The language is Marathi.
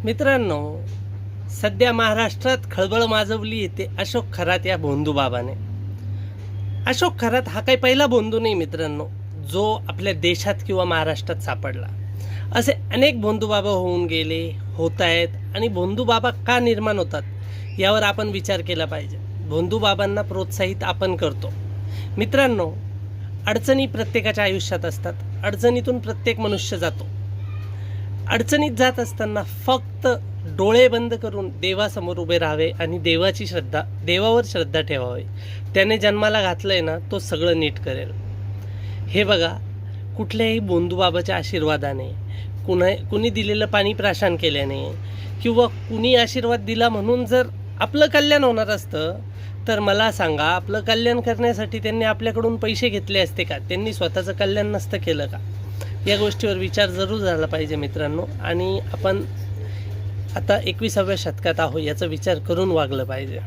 मित्रांनो, सध्या महाराष्ट्रात खळबळ माजवली येते अशोक खरात या भोंदूबाबाने. अशोक खरात हा काही पहिला भोंदू नाही मित्रांनो, जो आपल्या देशात किंवा महाराष्ट्रात सापडला. असे अनेक भोंदूबाबा होऊन गेले, होत आहेत, आणि भोंदूबाबा का निर्माण होतात यावर आपण विचार केला पाहिजे. भोंदूबाबांना प्रोत्साहित आपण करतो. मित्रांनो, अडचणी प्रत्येकाच्या आयुष्यात असतात. अडचणीतून प्रत्येक मनुष्य जातो. अडचणीत जात असताना फक्त डोळे बंद करून देवासमोर उभे राहावे आणि देवावर श्रद्धा ठेवावी. त्याने जन्माला घातलंय ना, तो सगळं नीट करेल. हे बघा, कुठल्याही भोंदूबाबाच्या आशीर्वादाने, कुणी दिलेलं पाणी प्राशन केल्याने किंवा कुणी आशीर्वाद दिला म्हणून जर आपलं कल्याण होणार असतं, तर मला सांगा, आपलं कल्याण करण्यासाठी त्यांनी आपल्याकडून पैसे घेतले असते का? त्यांनी स्वतःचं कल्याण नसतं केलं का? या गोष्टीवर विचार जरूर झाला पाहिजे मित्रांनो. आणि आपण आता 21व्या शतकात आहोत याचा विचार करून वागलं पाहिजे.